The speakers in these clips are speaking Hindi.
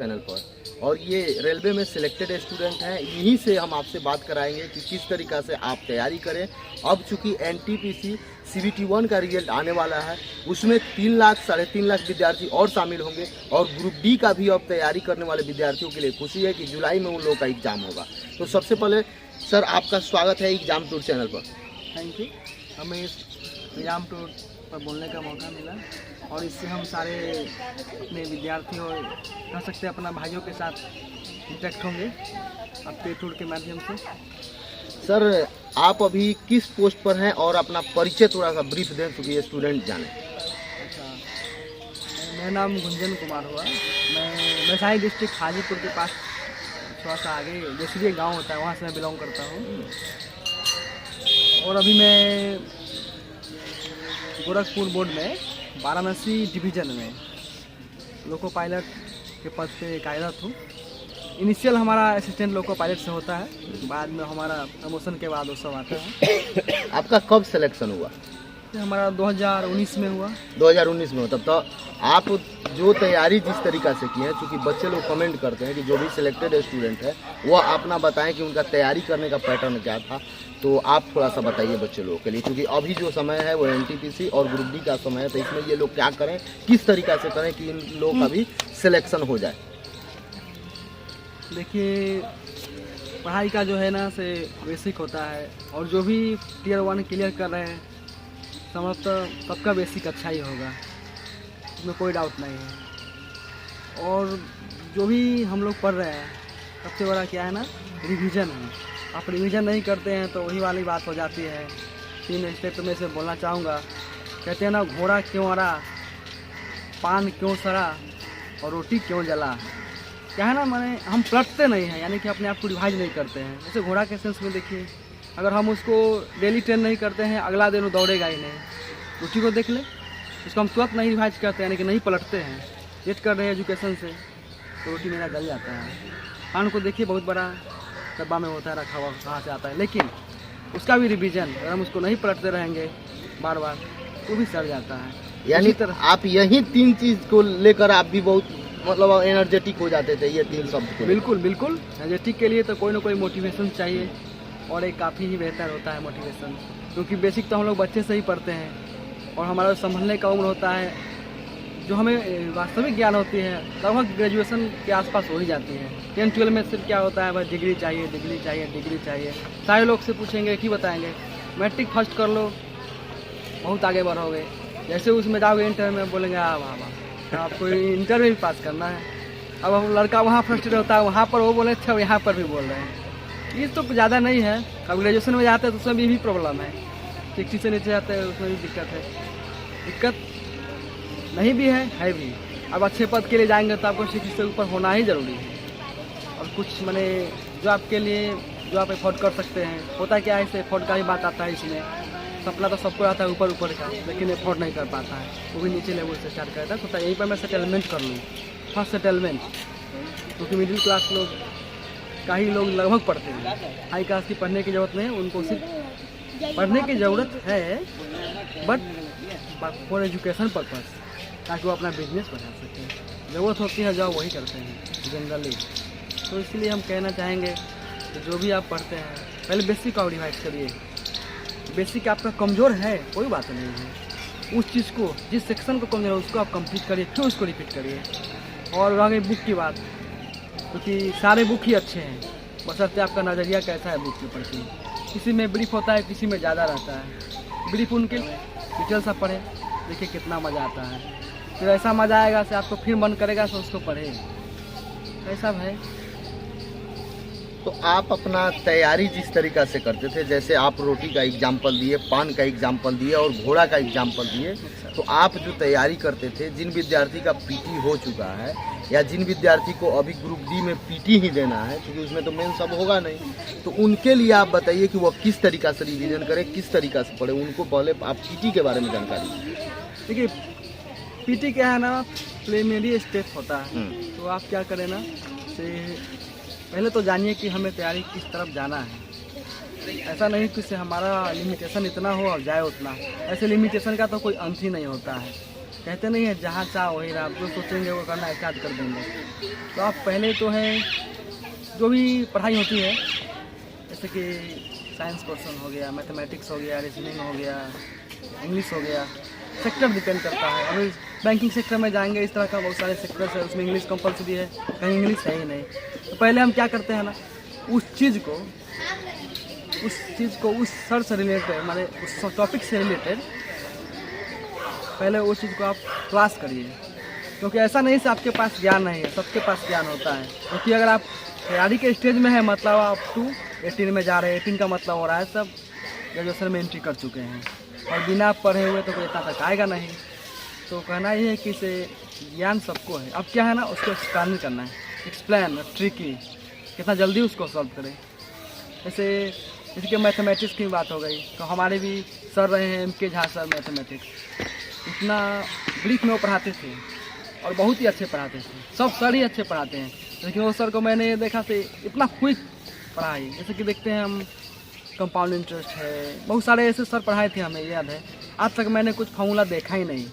चैनल पर, और ये रेलवे में सिलेक्टेड स्टूडेंट हैं। यहीं से हम आपसे बात कराएंगे कि किस तरीक़ा से आप तैयारी करें। अब चूंकि NTPC CBT 1 का रिजल्ट आने वाला है, उसमें 3 लाख 3.5 लाख विद्यार्थी और शामिल होंगे, और ग्रुप D का भी अब तैयारी करने वाले विद्यार्थियों के लिए खुशी है कि जुलाई में उन लोगों का एग्ज़ाम होगा। तो सबसे पहले सर, आपका स्वागत है एग्ज़ाम टूर चैनल पर। Thank you. हमें इस एग्ज़ाम टूर पर बोलने का मौका मिला, और इससे हम सारे अपने विद्यार्थियों, कह सकते हैं अपना भाइयों के साथ इंटरेक्ट होंगे आपके टूर के माध्यम से। सर, आप अभी किस पोस्ट पर हैं और अपना परिचय थोड़ा सा ब्रीफ दें क्योंकि ये स्टूडेंट जाने। अच्छा, मेरा नाम गुंजन कुमार हुआ। मैं वैशाली डिस्ट्रिक्ट हाजीपुर के पास थोड़ा सा आगे देसरी गांव होता है, वहाँ से मैं बिलोंग करता हूँ। और अभी मैं गोरखपुर बोर्ड में वाराणसी डिवीज़न में लोको पायलट के पद पे कार्यरत हूँ। इनिशियल हमारा असिस्टेंट लोको पायलट से होता है, बाद में हमारा प्रमोशन के बाद वो सब आता है। आपका कब सिलेक्शन हुआ? हमारा 2019 में हुआ। 2019 में हो। तब तो आप जो तैयारी जिस तरीक़ा से की है, क्योंकि बच्चे लोग कमेंट करते हैं कि जो भी सिलेक्टेड स्टूडेंट है वो अपना बताएं कि उनका तैयारी करने का पैटर्न क्या था, तो आप थोड़ा सा बताइए बच्चे लोगों के लिए, क्योंकि अभी जो समय है वो NTPC और ग्रुप D का समय है, तो इसमें ये लोग क्या करें, किस तरीक़ा से करें कि इन लोगों का भी सिलेक्शन हो जाए। देखिए, पढ़ाई का जो है ना से बेसिक होता है, और जो भी Tier 1 क्लियर कर रहे हैं संभवतः सबका बेसिक अच्छा ही होगा, इसमें कोई डाउट नहीं है। और जो भी हम लोग पढ़ रहे हैं, सबसे बड़ा क्या है ना, रिवीजन है। आप रिवीजन नहीं करते हैं तो वही वाली बात हो जाती है। 3 स्टेप में से बोलना चाहूँगा। कहते हैं ना, घोड़ा क्यों अड़ा, पान क्यों सड़ा, और रोटी क्यों जला। क्या है ना, माने हम पलटते नहीं हैं, यानी कि अपने आप को रिवाइज नहीं करते हैं। जैसे घोड़ा के सेंस में देखिए, अगर हम उसको डेली ट्रेन नहीं करते हैं, अगला दिन वो दौड़ेगा ही नहीं। रोटी को देख ले, उसको हम तुरंत नहीं रिवाइज करते हैं, यानी कि नहीं पलटते हैं, वेट कर रहे हैं एजुकेशन से, तो रोटी मेरा गल जाता है। पान को देखिए, बहुत बड़ा डब्बा में होता है रखा हुआ, कहाँ से आता है, लेकिन उसका भी रिवीजन अगर हम उसको नहीं पलटते रहेंगे बार बार तो भी सड़ जाता है। यानी आप यही 3 चीज़ को लेकर आप भी बहुत मतलब एनर्जेटिक हो जाते थे, ये 3 शब्द को। बिल्कुल बिल्कुल। एनर्जेटिक के लिए तो कोई ना कोई मोटिवेशन चाहिए, और एक काफ़ी ही बेहतर होता है मोटिवेशन, क्योंकि बेसिक तो हम लोग बच्चे से ही पढ़ते हैं, और हमारा संभलने का उम्र होता है, जो हमें वास्तविक ज्ञान होती है लगभग ग्रेजुएशन के आसपास हो ही जाती है। 10-12 में सिर्फ क्या होता है, बस डिग्री चाहिए, डिग्री चाहिए, डिग्री चाहिए। सारे लोग से पूछेंगे कि बताएंगे, मैट्रिक फर्स्ट कर लो बहुत आगे बढ़ोगे। जैसे उसमें जाओगे इंटर में, बोलेंगे वाह वाह, आपको इंटर में भी पास करना है। अब हम लड़का वहाँ फर्स्ट होता है, वहाँ पर वो बोले थे, यहाँ पर भी बोल रहे हैं। ये तो ज़्यादा नहीं है। अब ग्रेजुएशन में जाते हैं तो उसमें भी प्रॉब्लम है, 60 से नीचे जाते हैं उसमें भी दिक्कत है। दिक्कत नहीं भी है भी। अब अच्छे पद के लिए जाएंगे तो आपको 60 से ऊपर होना ही ज़रूरी है। और कुछ मैंने जो आपके लिए जो आप अफोर्ड कर सकते हैं, होता क्या है, इसे अफोर्ड का ही बात आता है। इसमें सपना तो सबको आता है ऊपर ऊपर का, लेकिन अफोर्ड नहीं कर पाता है, वो भी नीचे लेवल से स्टार्ट करता है। सोचता है यहीं पर मैं सेटलमेंट कर लूँ, फर्स्ट सेटलमेंट, क्योंकि मिडिल क्लास लोग का ही लोग लगभग पढ़ते हैं। हाई क्लास की पढ़ने की ज़रूरत नहीं है, उनको सिर्फ पढ़ने की ज़रूरत है, बट फॉर एजुकेशन पर्पज़, ताकि वो अपना बिजनेस बढ़ा सकें। ज़रूरत होती है जॉब वही करते हैं जनरली। तो इसलिए हम कहना चाहेंगे कि जो भी आप पढ़ते हैं, पहले बेसिक का रिवाइज करिए। बेसिक आपका कमज़ोर है, कोई बात नहीं है, उस चीज़ को, जिस सेक्शन को कमज़ोर है उसको आप कंप्लीट करिए, फिर उसको रिपीट करिए। और रह गई बुक की बात, क्योंकि सारे बुक ही अच्छे हैं, बशर्ते आपका नज़रिया कैसा है बुक के प्रति। किसी में ब्रीफ होता है, किसी में ज़्यादा रहता है। ब्रीफ उनके डिटेल्स आप पढ़ें, देखिए कितना मज़ा आता है, फिर ऐसा मज़ा आएगा से आपको फिर मन करेगा तो उसको पढ़े। ऐसा है। तो आप अपना तैयारी जिस तरीक़ा से करते थे, जैसे आप रोटी का एग्जाम्पल दिए, पान का एग्जाम्पल दिए और घोड़ा का एग्जाम्पल दिए, तो आप जो तैयारी करते थे, जिन विद्यार्थी का PT हो चुका है या जिन विद्यार्थी को अभी ग्रुप D में PT ही देना है, क्योंकि उसमें तो मेन सब होगा नहीं, तो उनके लिए आप बताइए कि वो किस तरीक़ा से रिवीजन करें, किस तरीक़ा से पढ़े। उनको पहले आप PT के बारे में जानकारी दीजिए। देखिए, PT क्या है ना, प्रीलिमिनरी स्टेप होता है। तो आप क्या करें ना, से पहले तो जानिए कि हमें तैयारी किस तरफ जाना है। ऐसा नहीं कि हमारा लिमिटेशन इतना हो और जाए उतना, ऐसे लिमिटेशन का तो कोई अंत ही नहीं होता है। कहते नहीं है जहाँ चाह वही राह, आप जो सोचेंगे वो करना स्टार्ट कर देंगे। तो आप पहले तो है जो भी पढ़ाई होती है, जैसे कि साइंस पर्सन हो गया, मैथमेटिक्स हो गया, रीजनिंग हो गया, इंग्लिश हो गया, सेक्टर डिपेंड करता है। अभी बैंकिंग सेक्टर में जाएंगे, इस तरह का बहुत सारे सेक्टर्स है, उसमें इंग्लिश कंपलसरी है, कहीं इंग्लिश है ही नहीं। तो पहले हम क्या करते हैं ना, उस चीज़ को उस सर से रिलेटेड, माने उस टॉपिक से रिलेटेड पहले उस चीज़ को आप क्लास करिए। क्योंकि ऐसा नहीं से आपके पास ज्ञान नहीं है, सबके पास ज्ञान होता है। क्योंकि अगर आप तैयारी के स्टेज में है, मतलब आप 18 में जा रहे हैं, 18 का मतलब हो रहा है सब ग्रेजुएशन में एंट्री कर चुके हैं, और बिना पढ़े हुए तो कोई इतना तक आएगा नहीं। तो कहना ये है कि इसे ज्ञान सबको है, अब क्या है ना, उसको एक्सप्लेन करना है, एक्सप्लेन ट्रिकी, कितना जल्दी उसको सॉल्व करें। जैसे कि मैथमेटिक्स की बात हो गई, तो हमारे भी सर रहे हैं MK झा सर, मैथमेटिक्स इतना ब्रीफ में वो पढ़ाते थे और बहुत ही अच्छे पढ़ाते थे, सब सर ही अच्छे पढ़ाते हैं। लेकिन वो सर को मैंने देखा थे इतना क्विक पढ़ाई, जैसे कि देखते हैं हम कंपाउंड इंटरेस्ट है, बहुत सारे ऐसे सर पढ़ाए थे, हमें याद है। आज तक मैंने कुछ फॉर्मूला देखा ही नहीं,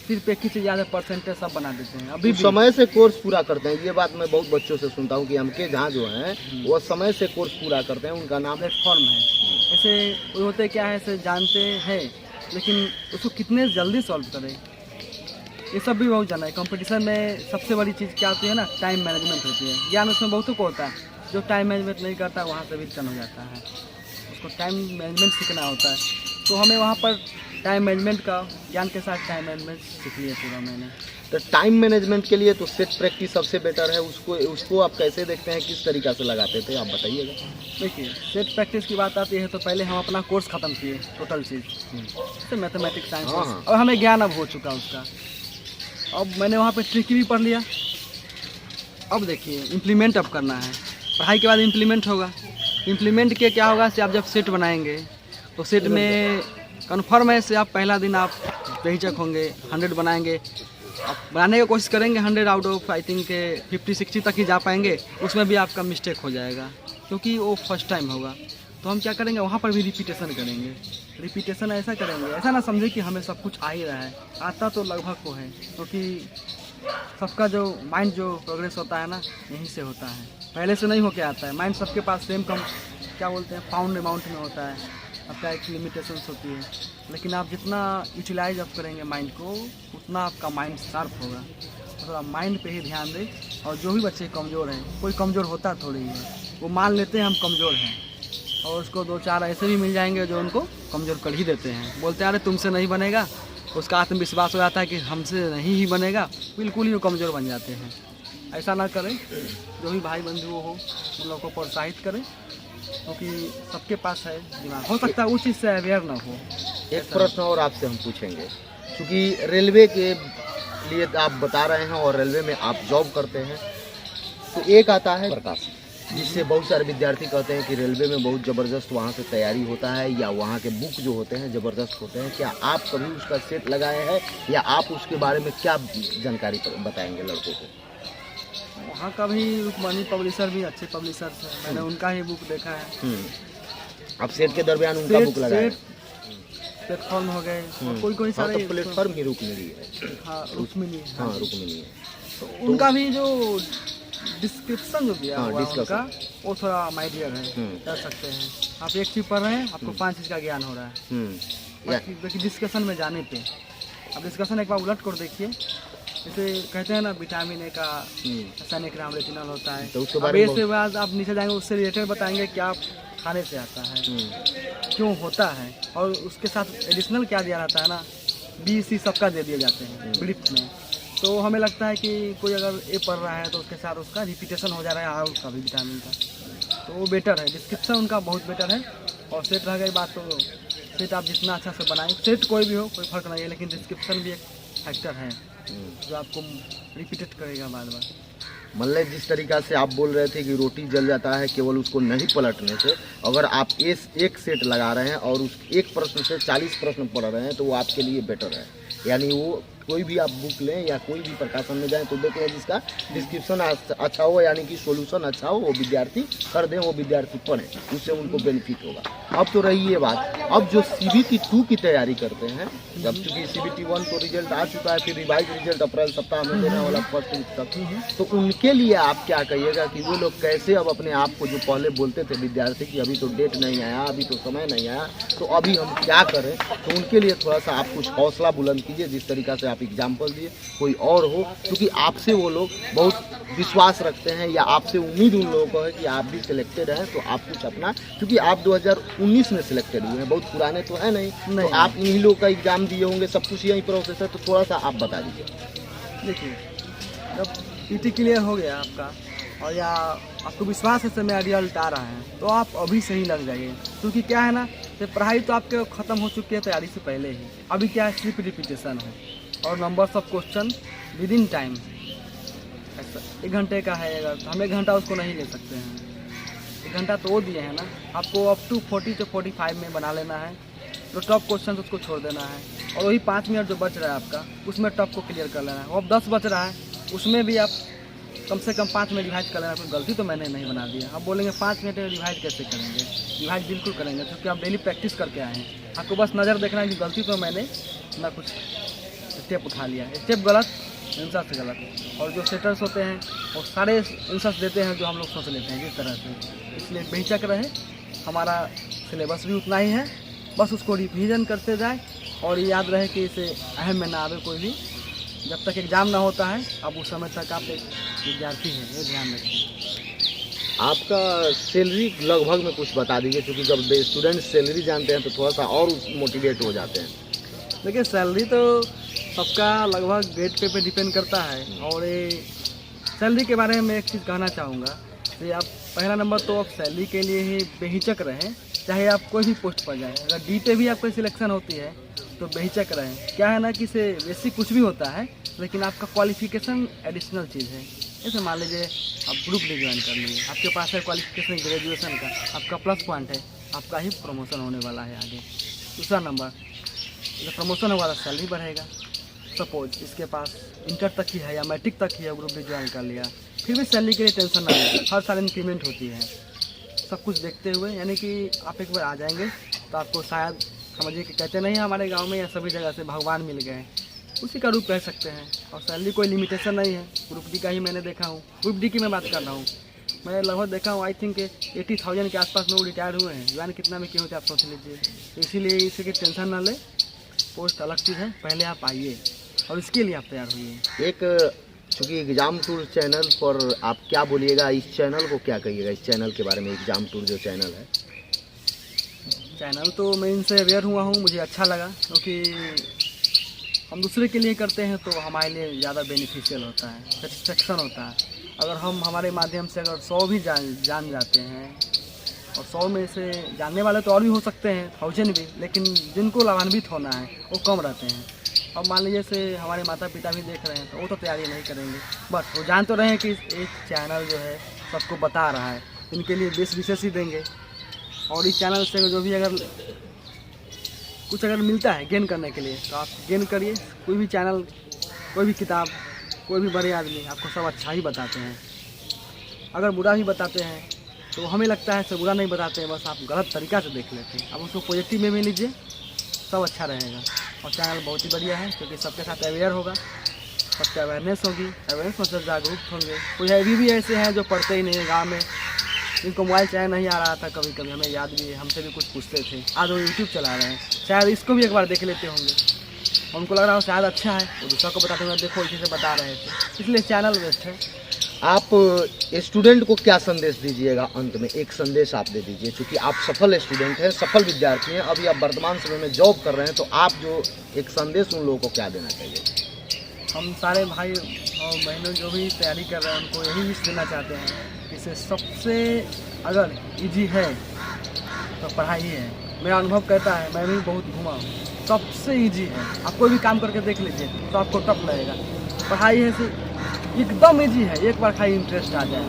सिर्फ एक ही चीज़ याद है, परसेंटेज सब बना देते हैं। अभी समय से कोर्स पूरा करते हैं, ये बात मैं बहुत बच्चों से सुनता हूँ कि MK झा जो हैं वो समय से कोर्स पूरा करते हैं, उनका नाम प्लेटफॉर्म है। ऐसे वो होते क्या है, ऐसे जानते हैं, लेकिन उसको कितने जल्दी सॉल्व करें, ये सब भी बहुत जाना है। कंपटीशन में सबसे बड़ी चीज़ क्या होती है ना, टाइम मैनेजमेंट होती है। ज्ञान उसमें बहुतों को होता है, जो टाइम मैनेजमेंट नहीं करता वहाँ से भी रिटर्न हो जाता है, उसको टाइम मैनेजमेंट सीखना होता है। तो हमें वहाँ पर टाइम मैनेजमेंट का ज्ञान के साथ टाइम मैनेजमेंट सीख लिया पूरा मैंने। तो टाइम मैनेजमेंट के लिए तो सेट प्रैक्टिस सबसे बेटर है, उसको आप कैसे देखते हैं, किस तरीक़ा से लगाते थे, आप बताइएगा। देखिए, सेट प्रैक्टिस की बात आती है तो पहले हम अपना कोर्स ख़त्म किए, टोटल चीज़, जैसे मैथमेटिक्स, साइंस, और हमें ज्ञान अब हो चुका उसका। अब मैंने वहाँ पे ट्रिक भी पढ़ लिया। अब देखिए इम्प्लीमेंट अब करना है, पढ़ाई के बाद इम्प्लीमेंट होगा। इम्प्लीमेंट के क्या होगा, से आप जब सेट बनाएंगे तो सेट में कन्फर्म है से आप पहला दिन आप बेहिचक होंगे, 100 बनाएंगे। आप बनाने की कोशिश करेंगे 100 आउट ऑफ आई थिंक 50-60 तक ही जा पाएंगे, उसमें भी आपका मिस्टेक हो जाएगा क्योंकि वो फर्स्ट टाइम होगा। तो हम क्या करेंगे, वहाँ पर भी रिपीटेशन करेंगे। रिपीटेशन ऐसा करेंगे, ऐसा ना समझे कि हमें सब कुछ आ ही रहा है, आता तो लगभग को है, क्योंकि सबका जो माइंड जो प्रोग्रेस होता है ना, यहीं से होता है, पहले से नहीं होके आता है। माइंड सबके पास सेम कम क्या बोलते हैं, फाउंड अमाउंट में होता है, आपका एक लिमिटेशंस होती है। लेकिन आप जितना यूटिलाइज आप करेंगे माइंड को, उतना आपका माइंड शार्प होगा। तो थोड़ा माइंड पे ही ध्यान दें। और जो भी बच्चे कमज़ोर हैं, कोई कमज़ोर होता थोड़ी है, वो मान लेते हैं हम कमज़ोर हैं, और उसको 2-4 ऐसे भी मिल जाएंगे जो उनको कमज़ोर कर ही देते हैं। बोलते हैं अरे तुमसे नहीं बनेगा, उसका आत्मविश्वास हो जाता है कि हमसे नहीं ही बनेगा, बिल्कुल ही वो कमज़ोर बन जाते हैं। ऐसा ना करें, जो भी भाई बंधु हो उन लोगों को प्रोत्साहित करें, क्योंकि सबके पास है दिमाग, हो सकता है उस चीज़ से अवेयर ना हो। एक प्रश्न और आपसे हम पूछेंगे, क्योंकि रेलवे के लिए आप बता रहे हैं और रेलवे में आप जॉब करते हैं, तो एक आता है प्रकाश, जिससे बहुत सारे विद्यार्थी कहते हैं कि रेलवे में बहुत ज़बरदस्त वहाँ से तैयारी होता है, या वहाँ के बुक जो होते हैं ज़बरदस्त होते हैं। क्या आप कभी उसका सेट लगाए हैं, या आप उसके बारे में क्या जानकारी बताएंगे लड़कों को? वहाँ का भी रुकमणी पब्लिशर भी अच्छे पब्लिशर्स हैं, मैंने उनका ही बुक देखा है। आप सेट के दरमियान उनका बुक लगाए? प्लेटफॉर्म हो गए, कोई सारे तो प्लेटफॉर्म ही रुकमिनी है। हाँ, रुकमिनी, हाँ रुकमिनी है। तो उनका भी जो डिस्क्रिप्शन जो दिया हुआ है discussion। उनका, वो थोड़ा माइडियर है, कर सकते हैं। आप एक चीज़ पढ़ रहे हैं, आपको 5 चीज़ का ज्ञान हो रहा है। बाकी डिस्कशन में जाने पे आप डिस्कशन एक बार उलट कर देखिए। जैसे कहते हैं ना, विटामिन ए का सैनिक रेटिनल होता है, तो उसके अब बारे में इसके बाद आप नीचे जाएंगे, उससे रिलेटेड बताएंगे क्या खाने से आता है, क्यों होता है, और उसके साथ एडिशनल क्या दिया रहता है ना, BC सबका दे दिए जाते हैं ब्रीफ में। तो हमें लगता है कि कोई अगर ए पढ़ रहा है तो उसके साथ उसका रिपीटेशन हो जा रहा है, और उसका भी विटामिन का, तो वो बेटर है। डिस्क्रिप्शन उनका बहुत बेटर है। और सेट रह गई बात, तो सेट आप जितना अच्छा से बनाएं, सेट कोई भी हो, कोई फर्क नहीं है, लेकिन डिस्क्रिप्शन भी एक फैक्टर है जो आपको रिपीटेड करेगा बार बार। मतलब जिस तरीक़ा से आप बोल रहे थे कि रोटी जल जाता है केवल उसको नहीं पलटने से, अगर आप एक सेट लगा रहे हैं और उस एक प्रश्न से 40 प्रश्न पढ़ रहे हैं, तो वो आपके लिए बेटर है। यानी वो कोई भी आप बुक लें या कोई भी प्रकाशन में जाएं तो देख लें जिसका डिस्क्रिप्शन अच्छा हो, यानी कि सॉल्यूशन अच्छा हो, वो विद्यार्थी कर दें, वो विद्यार्थी पढ़ें, उससे उनको बेनिफिट होगा। अब तो रही ये बात, अब जो CBT 2 की तैयारी करते हैं, जब चूँकि CBT 1 तो रिजल्ट आ चुका है, फिर रिवाइज रिजल्ट अप्रैल सप्ताह में देने वाला फर्स्ट वीक तक, तो उनके लिए आप क्या कहिएगा कि वो लोग कैसे अब अपने आप को, जो पहले बोलते थे विद्यार्थी कि अभी तो डेट नहीं आया, अभी तो समय नहीं आया, तो अभी हम क्या करें, तो उनके लिए थोड़ा सा आप कुछ हौसला बुलंद कीजिए, जिस तरीक़ा से आप एग्जाम्पल दिए कोई और हो, क्योंकि आपसे वो लोग बहुत विश्वास रखते हैं या आपसे उम्मीद उन लोगों को है कि आप भी सिलेक्टेड हैं, तो आप कुछ अपना, क्योंकि आप 2019 में सिलेक्टेड हुए हैं, बहुत पुराने तो है नहीं, तो आप इन्हीं लोगों का एग्जाम दिए होंगे, सब कुछ यही प्रोसेस है, तो थोड़ा सा आप बता दीजिए। देखिए, जब PT क्लियर हो गया आपका और या आपको विश्वास है मेरा रिजल्ट आ रहा है, तो आप अभी से ही लग जाइए, क्योंकि क्या है ना, तो पढ़ाई तो आपके ख़त्म हो चुकी है तैयारी से पहले ही, अभी क्या है सिर्फ रिपीटेशन है और numbers of question with in time. ऐसा 1 घंटे का है, अगर तो हम 1 घंटा उसको नहीं ले सकते हैं, 1 घंटा तो वो दिए हैं ना, आपको अप टू 40 से 45 में बना लेना है, तो टॉप क्वेश्चन उसको छोड़ देना है, और वही 5 मिनट जो बच रहा है आपका, उसमें टॉप को क्लियर कर लेना है। और अब 10 बच रहा है, उसमें भी आप कम से कम 5 मिनट रिवाइज कर लेना। कोई गलती तो मैंने नहीं बना दिया। आप बोलेंगे 5 मिनट में रिवाइज कैसे करेंगे? रिवाइज बिल्कुल करेंगे, क्योंकि आप डेली प्रैक्टिस करके आए हैं। आपको बस नज़र देखना है कि गलती तो मैंने ना कुछ स्टेप उठा लिया, स्टेप गलत, आंसर से गलत। और जो सेटर्स होते हैं वो सारे आंसर्स देते हैं जो हम लोग सोच लेते हैं जिस तरह से, इसलिए बेहिचक रहे। हमारा सिलेबस भी उतना ही है, बस उसको रिवीजन करते जाए और याद रहे कि इसे अहम में ना आवे कोई भी। जब तक एग्ज़ाम ना होता है, अब उस समय तक आप एक विद्यार्थी हैं, ये ध्यान रखिए। आपका सैलरी लगभग में कुछ बता दीजिए, क्योंकि जब स्टूडेंट सैलरी जानते हैं तो थोड़ा सा और मोटिवेट हो जाते हैं। देखिए, सैलरी तो सबका लगभग ग्रेड पे डिपेंड करता है। और ये सैलरी के बारे में मैं एक चीज़ कहना चाहूँगा कि आप पहला नंबर तो आप सैलरी के लिए ही बेहिचक रहें, चाहे आप कोई भी पोस्ट पर जाएँ। अगर डी पे भी आपकी सिलेक्शन होती है तो बेहिचक रहें। क्या है ना कि इसे बेसिक कुछ भी होता है, लेकिन आपका क्वालिफिकेशन एडिशनल चीज़ है। जैसे मान लीजिए आप ग्रुप डी ज्वाइन कर लिए, आपके पास है क्वालिफिकेशन ग्रेजुएशन का, आपका प्लस पॉइंट है, आपका ही प्रमोशन होने वाला है आगे। दूसरा नंबर, जब प्रमोशन होगा तो सैलरी बढ़ेगा। सपोज इसके पास इंटर तक ही है या मैट्रिक तक ही है, ग्रुप डी ज्वाइन कर लिया, फिर भी सैलरी के लिए टेंशन ना ले, हर साल इंक्रीमेंट होती है। सब कुछ देखते हुए, यानी कि आप एक बार आ जाएंगे तो आपको शायद समझिए कि कहते नहीं हमारे गांव में या सभी जगह से भगवान मिल गए, उसी का रूप कह सकते हैं। और सैलरी कोई लिमिटेशन नहीं है। ग्रुप डी का ही मैंने देखा हूँ, ग्रुप डी की मैं बात कर रहा हूँ, मैं लगभग देखा हूँ, आई थिंक 80,000 के आसपास में वो रिटायर हुए हैं। ज्वाइन कितना में क्यों होते आप सोच लीजिए। इसीलिए इसकी टेंशन ना ले, पोस्ट अलग चीज़ है, पहले आप आइए और इसके लिए आप तैयार होइए। एक चूँकि एग्जाम टूर चैनल पर आप क्या बोलिएगा, इस चैनल को क्या कहिएगा, इस चैनल के बारे में, एग्जाम टूर जो चैनल है? चैनल तो मैं इनसे अवेयर हुआ हूँ, मुझे अच्छा लगा, क्योंकि हम दूसरे के लिए करते हैं तो हमारे लिए ज़्यादा बेनिफिशियल होता है, सेटिस्फेक्शन होता है। अगर हम हमारे माध्यम से अगर 100 भी जान जाते हैं, और 100 में से जानने वाले तो और भी हो सकते हैं, 1000 भी, लेकिन जिनको लाभान्वित होना है वो कम रहते हैं। अब मान लीजिए से हमारे माता पिता भी देख रहे हैं तो वो तो तैयारी नहीं करेंगे, बट वो जान तो रहे हैं कि एक चैनल जो है सबको बता रहा है, इनके लिए बेस्ट विशेष ही देंगे। और इस चैनल से जो भी अगर कुछ मिलता है गेन करने के लिए तो आप गेन करिए। कोई भी चैनल, कोई भी किताब, कोई भी बड़े आदमी आपको सब अच्छा ही बताते हैं। अगर बुरा भी बताते हैं तो हमें लगता है सब बुरा नहीं बताते हैं, बस आप गलत तरीक़ा से देख लेते हैं। आप उसको पॉजिटिव में भी लीजिए, सब अच्छा रहेगा। और चैनल बहुत ही बढ़िया है, क्योंकि सबके साथ अवेयर होगा, सबकी अवेयरनेस होगी, अवेयरनेस मतलब जागरूक होंगे। कोई अभी भी ऐसे हैं जो पढ़ते ही नहीं है गाँव में, जिनको मोबाइल चैनल नहीं आ रहा था, कभी कभी हमें याद भी है, हमसे भी कुछ पूछते थे, आज वो यूट्यूब चला रहे हैं, शायद इसको भी एक बार देख लेते होंगे, उनको लग रहा हो शायद अच्छा है, वो दूसरा को बताते हुए देखो इसी से बता रहे थे, इसलिए चैनल बेस्ट है। आप स्टूडेंट को क्या संदेश दीजिएगा अंत में? एक संदेश आप दे दीजिए, क्योंकि आप सफल स्टूडेंट हैं, सफल विद्यार्थी हैं, अभी आप वर्तमान समय में जॉब कर रहे हैं, तो आप जो एक संदेश उन लोगों को क्या देना चाहिए? हम सारे भाई और बहनों जो भी तैयारी कर रहे हैं उनको यही विश देना चाहते हैं, इसे सबसे अगर इजी है तो पढ़ाई है। मेरा अनुभव कहता है, मैं भी बहुत घूमा हूँ, सबसे इजी है। आप कोई भी काम करके देख लीजिए तो आपको टफ लगेगा। पढ़ाई है से एकदम इजी है, एक बार खाली इंटरेस्ट आ जाए,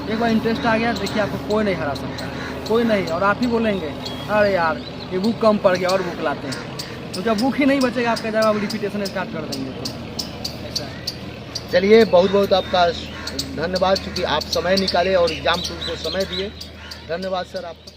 एक बार इंटरेस्ट आ गया, देखिए आपको कोई नहीं हरा सकता, कोई नहीं। और आप ही बोलेंगे अरे यार ये बुक कम पड़ गया और बुक लाते हैं, तो जब भूख ही नहीं बचेगा आपका, जब आप रिपीटेशन स्टार्ट कर देंगे तो ऐसा है। चलिए, बहुत बहुत आपका धन्यवाद, चूँकि आप समय निकाले और एग्जाम को समय दिए। धन्यवाद सर आपका।